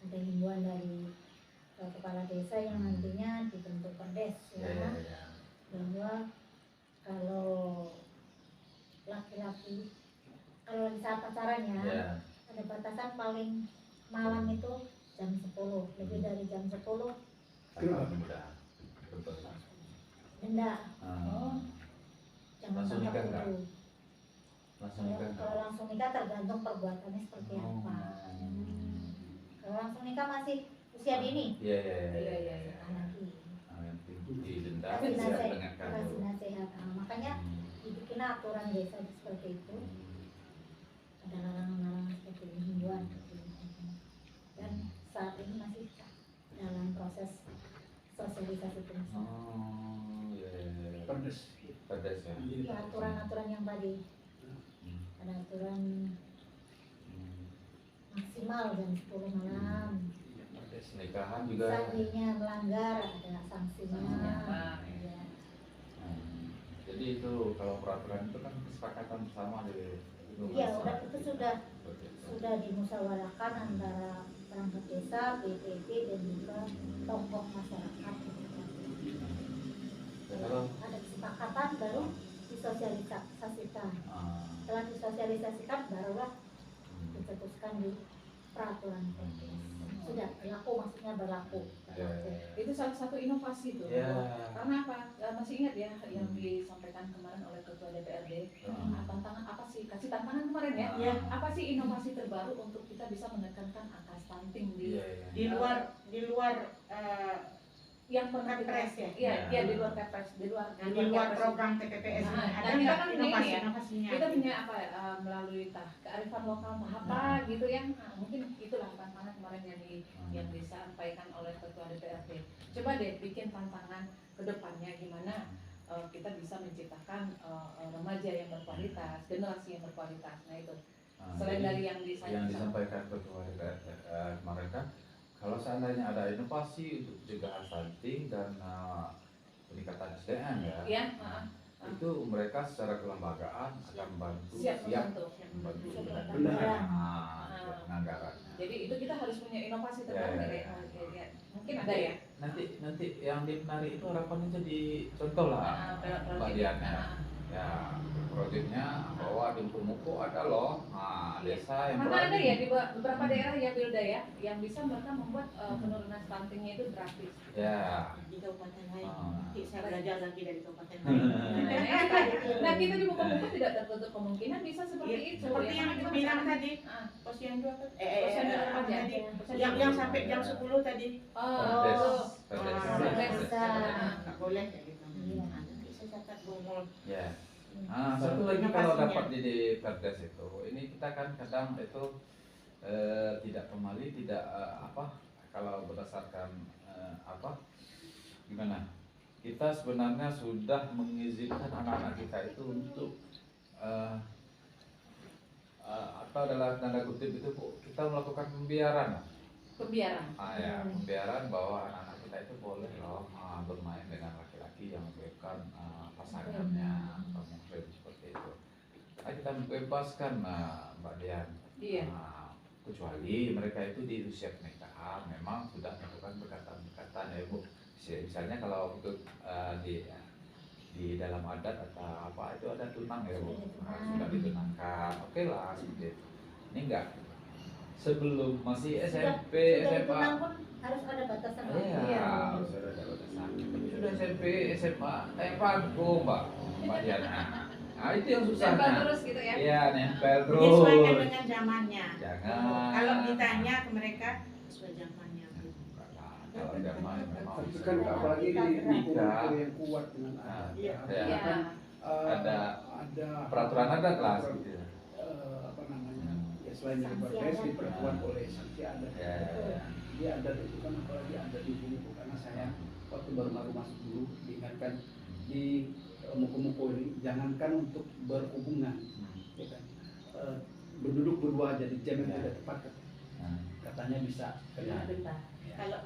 himbauan dari kepala desa yang nantinya dibentuk perdes ya, bahwa kalau laki-laki kalau lagi saat pacaran ya, ada batasan paling malam itu jam 10, lebih dari jam 10 denda. Jangan Langsung sampai nikah nggak? putus. Langsung nikah nggak? Kalau langsung nikah tergantung perbuatannya seperti apa. Kalau langsung nikah masih usia dini, Iya. lagi Yang tinggi denda kasih siap nasihat, dengarkan kasih dulu. nasihat. Nah, makanya dibikin aturan desa seperti itu. Ada larangan-larangan seperti ini, himbauan seperti ini. Dan saat ini masih dalam proses sosialisasi penyusunan. Oh, iya. Perdes. Pedas ya. Ya, aturan-aturan yang tadi ada aturan maksimal jam 10 malam. Perdes. Nikahan juga. Seandainya melanggar ada sanksinya. Ya. Jadi itu kalau peraturan itu kan kesepakatan bersama dari Iya, itu sudah dimusyawarahkan antara perangkat desa, BPT dan juga tokoh masyarakat. Kalau Ada kesepakatan baru disosialisasikan. Setelah disosialisasikan barulah dicetuskan di peraturan perdes. Sudah berlaku, maksudnya berlaku. Itu salah satu inovasi tuh. Ya. Karena apa? Masih ingat ya yang disampaikan kemarin oleh Ketua DPRD. Tantangan apa sih? Kasih tantangan kemarin ya. Ya. Apa sih inovasi terbaru untuk kita bisa menekankan angka stunting di Di luar yang pernah Kepres ya? Iya, di luar Kepres, di luar Kepres. program TPPS. Nah, Ada kita nggak kan ini ya, inovasinya? kita punya apa melalui kearifan lokal apa gitu ya. Nah, mungkin itulah tantangan kemarin yang disampaikan oleh Ketua DPRD. Coba deh bikin tantangan ke depannya gimana kita bisa menciptakan remaja yang berkualitas, generasi yang berkualitas. Nah itu selain dari yang disampaikan Ketua kemarin kan, kalau seandainya ada inovasi untuk pencegahan stunting dan peningkatan SDM ya, itu mereka secara kelembagaan akan membantu siap membantu Benar. penganggarannya. Jadi itu kita harus punya inovasi terbaru Ya. mungkin ada ya. Nanti yang di Penari itu harapannya jadi contoh lah Mbak Diana. Ya, proyeknya bahwa di Muko ada loh, desa yang Karena ada berani. ya di beberapa daerah ya Bilda ya, yang bisa mereka membuat penurunan stuntingnya itu drastis. Ya. Di kabupaten lain. Nanti saya belajar lagi dari kabupaten Nah, lain. nah kita di Muko tidak tertutup kemungkinan bisa seperti itu. Seperti ya. yang Karena kita dibilang masyarakat- tadi, posyandu apa? Posyandu Apa remaja. tadi? Posyandu. Yang sampai jam 10 tadi. Perdes. Bisa. Nggak boleh kayak gitu. Iya. Nanti saya catat bongol. Ya. Satu lagi kalau dapat di Perdes itu, ini kita kan kadang itu tidak kembali, tidak kalau berdasarkan gimana? Kita sebenarnya sudah mengizinkan anak-anak kita itu untuk atau dalam tanda kutip itu kita melakukan pembiaran. Pembiaran. Pembiaran bahwa anak-anak kita itu boleh loh bermain dengan laki-laki yang bukan pasangannya atau mungkin seperti itu. Kita bebaskan Mbak Dian. Iya. Kecuali mereka itu di usia pernikahan memang sudah melakukan perkataan-perkataan ya Bu. Misalnya kalau untuk di dalam adat atau apa itu ada tunang ya Bu. Sudah ditunangkan. Oke lah seperti itu. Ini enggak. Sebelum masih SMP, SMA. Ditunang pun harus ada batasan. Iya, harus ada batasan. Sudah SMP, SMA, panggung Mbak Diana. Nah itu yang susahnya. Nempel terus gitu ya. Iya, nempel terus. Menyesuaikan dengan zamannya. Jangan. Kalau ditanya ke mereka sesuai zamannya. Kalau zaman memang Tapi kan apalagi di nikah. yang kuat dengan adat. Iya. Ya. Kan, Ada ada peraturan adat lah seperti itu. apa namanya? Ya selain dari Sanksi perpres adat. diperkuat oleh sanksi adat. Ya, ya. Dia adat itu kan apalagi adat ibu-ibu, karena saya waktu baru masuk dulu diingatkan di muko-muko ini jangankan untuk berhubungan, ya kan. Berduduk berdua jadi jam yang Ya. tidak tepat Nah, katanya bisa kena. Kalau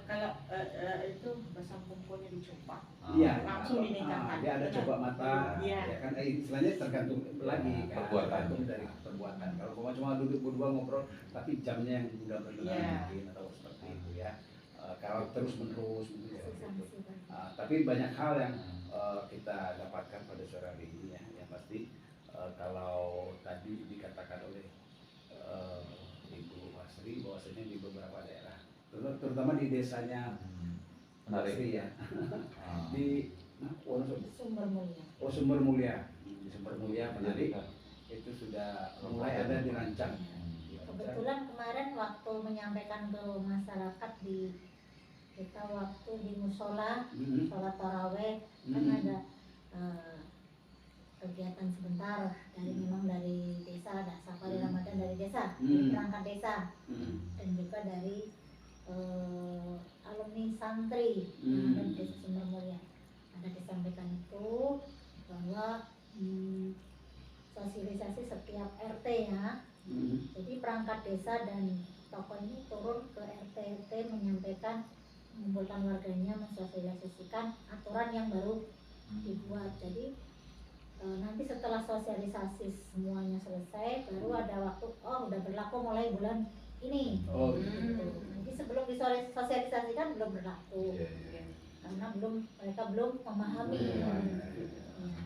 itu bahasa pungkulnya dicoba. Iya, Langsung dinikahkan. dia ada coba mata, Iya. ya kan, istilahnya tergantung lagi kan, Perbuatan. tergantung dari perbuatan. Kalau cuma duduk berdua ngobrol, tapi jamnya yang udah berjalan Iya. mungkin atau seperti itu ya. Kalau terus menerus mungkin Kasih seperti itu. sanksi. Tapi banyak hal yang kita dapatkan pada sore hari ini ya. Yang pasti kalau tadi dikatakan oleh Ibu Asri bahwasanya di beberapa daerah, terutama di desanya menarik. Asri ya, Ah. di Wonosobo. Sumber mulia. Oh, Sumber Mulia. Di Sumber Mulia menarik Menarik. itu sudah mulai ada dirancang. Kebetulan kemarin waktu menyampaikan ke masyarakat di kita waktu di musola Mhm. sholat taraweh kan Mhm. ada kegiatan sebentar dari memang dari desa, ada safari Ramadan dari desa, perangkat desa, Mhm. dan juga dari alumni santri yang ada di desa Sumber Mulia. Ada disampaikan itu bahwa sosialisasi setiap RT ya. Mhm. Jadi perangkat desa dan tokoh ini turun ke RT menyampaikan, mengumpulkan warganya, mensosialisasikan aturan yang baru dibuat. Jadi nanti setelah sosialisasi semuanya selesai, baru ada waktu, oh udah berlaku mulai bulan ini. Oh, Gitu. Jadi sebelum disosialisasikan belum berlaku, Iya, iya. karena mereka belum memahami. Iya.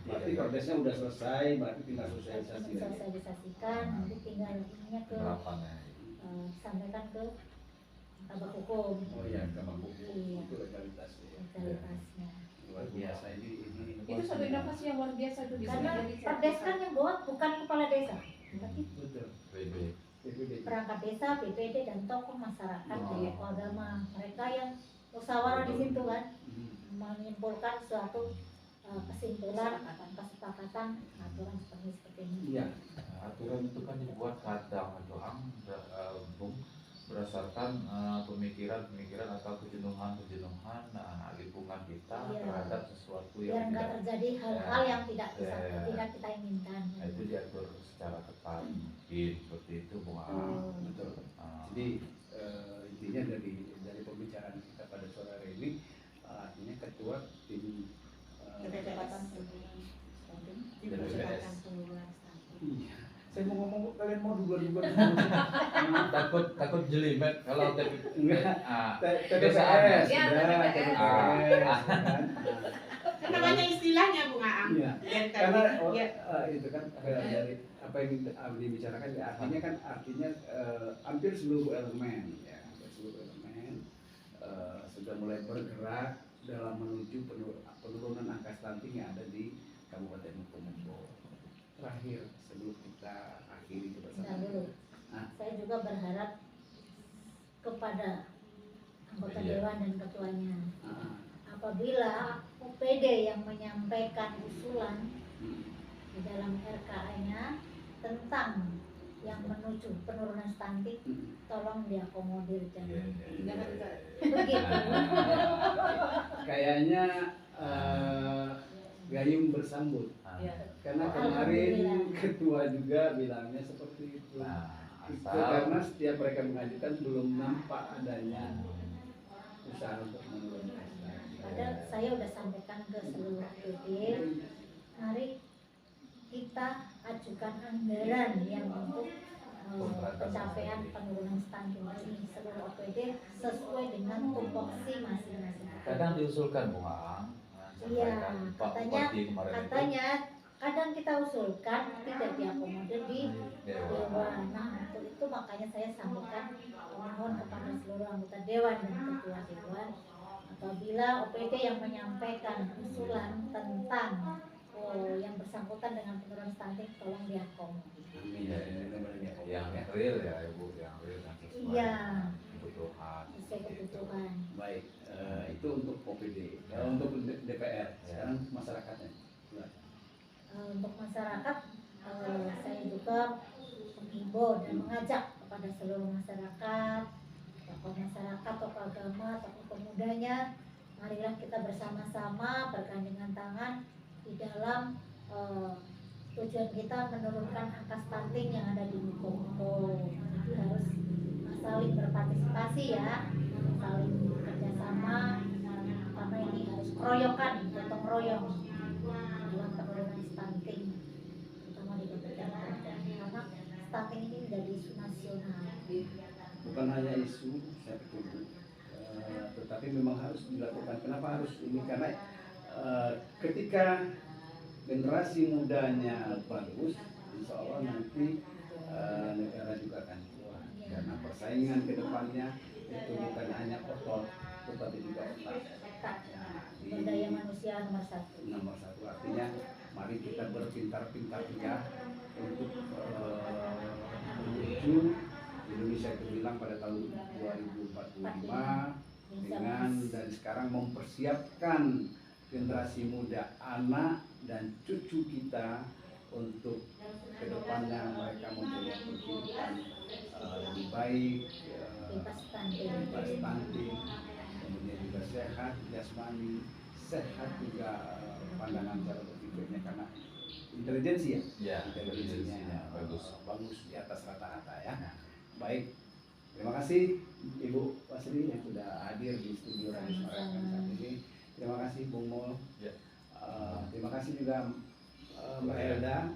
Berarti prosesnya udah selesai, berarti tinggal sosialisasi lagi. Sosialisasikan, nanti tinggal ininya ke Penerapannya. sampaikan ke kabak hukum. Oh iya, gampang buku Iya. itu legalitas ya. Legalitasnya. Luar biasa ini. Itu satu inovasi yang luar biasa itu di Karena sini. perdes kan yang buat bukan kepala desa, tapi Betul. BB. BPD. perangkat desa, BPD dan tokoh masyarakat, Oh. tokoh agama, mereka yang musyawarah di situ kan, Mhm. menyimpulkan suatu kesimpulan, kesepakatan, aturan seperti ini. Iya. Aturan itu kan dibuat kadang Bung, berdasarkan pemikiran atau kejenuhan lingkungan kita Iya. terhadap sesuatu Biar yang nggak tidak, terjadi hal-hal yang tidak Ya. tidak kita inginkan. nah, itu diatur secara ketat mungkin seperti itu Bung Aang. Betul. Ah. Jadi intinya dari pembicaraan kita pada sore hari ini, artinya ketua tim Kecepatan Tim percepatan penurunan stunting. iya. Saya mau ngomong, kalian mau dua-dua takut jelimet kalau Enggak. kebiasaan. TPPS, Ya, sudah, TPPS. kan? Kan namanya istilahnya Bung Aang. Iya. Dari tadi. Karena Iya. itu kan dari apa yang dibicarakan ya, artinya hampir seluruh elemen ya, hampir seluruh elemen sudah mulai bergerak dalam menuju penurunan angka stunting yang ada di Kabupaten Muko. Terakhir sebelum kita akhiri Nah, kebersamaan. dulu. Nah. Saya juga berharap kepada anggota Iya. dewan dan ketuanya, Ah, apabila UPD yang menyampaikan usulan di dalam RKA-nya tentang yang menuju penurunan stunting, tolong diakomodir Iya, jangan iya, iya. Jangan kita begitu. kayaknya gayung bersambut. Ah. ya. Karena kemarin Alhamdulillah. ketua juga bilangnya seperti itu. Nah, Itu asal karena setiap mereka mengajukan belum nampak adanya usaha untuk menurunkan stunting. Padahal saya udah sampaikan ke seluruh UPD, mari kita ajukan anggaran yang untuk pencapaian penurunan stunting ini seluruh OPD sesuai dengan tupoksi masing-masing. kadang diusulkan Bung Aang, Iya, sampaikan Pak katanya Bupati kemarin katanya kadang kita usulkan tidak diakomodir di Dewan. dewan. Nah, untuk itu makanya saya sampaikan mohon kepada seluruh anggota dewan dan ketua dewan, apabila OPD yang menyampaikan usulan tentang yang bersangkutan dengan penurunan stunting tolong diakomodir. Amin. Iya, yang real ya Ibu, yang real yang sesuai Iya. dengan kebutuhan. Sesuai kebutuhan. Baik, itu untuk OPD. Untuk DPR, sekarang masyarakatnya. Untuk masyarakat saya juga menghimbau dan mengajak kepada kepada seluruh masyarakat, tokoh masyarakat, tokoh agama, tokoh pemudanya, marilah kita bersama-sama bergandengan tangan di dalam tujuan kita menurunkan angka stunting yang ada di Muko. Jadi harus saling berpartisipasi ya, saling bekerjasama, karena ini harus keroyokan, gotong royong dalam penurunan stunting, terutama di kabupaten Padang. Karena stunting ini menjadi isu nasional. Bukan hanya isu, saya setuju, tetapi memang harus dilakukan. Kenapa harus ini? Karena ketika generasi mudanya bagus, insya Allah nanti negara juga akan kuat. Karena persaingan ke depannya itu bukan hanya otot, tetapi juga otak. Ya, Daya manusia nomor satu. nomor satu artinya mari kita berpintar-pintar ya untuk menuju Indonesia gemilang pada tahun 2045 dengan dari sekarang mempersiapkan generasi muda, anak dan cucu kita untuk kedepannya mereka mempunyai kehidupan lebih baik, Bebas stunting. bebas stunting, kemudian juga sehat jasmani, sehat juga pandangan cara berpikirnya karena intelijensi ya, Ya, intelijensinya bagus. bagus di atas rata-rata ya. Baik, terima kasih Ibu Wasri yang sudah hadir di studio Radio Suara saat ini. Terima kasih Bung Mul. Ya. Terima kasih juga Mbak Elda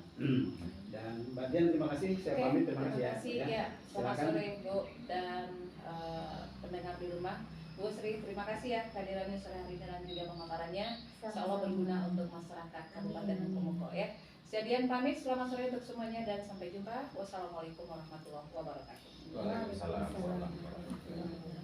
dan Mbak Dian. Terima kasih. Saya pamit. Terima kasih ya. Ya. Selamat Silakan. sore Bu dan pendengar di rumah. Bu Sri, terima kasih ya kehadirannya sore hari ini dan juga pemaparannya. Insya Allah berguna untuk masyarakat Kabupaten Muko ya. Saya Dian pamit. Selamat sore untuk semuanya dan sampai jumpa. Wassalamualaikum warahmatullahi wabarakatuh. Waalaikumsalam. Waalaikumsalam.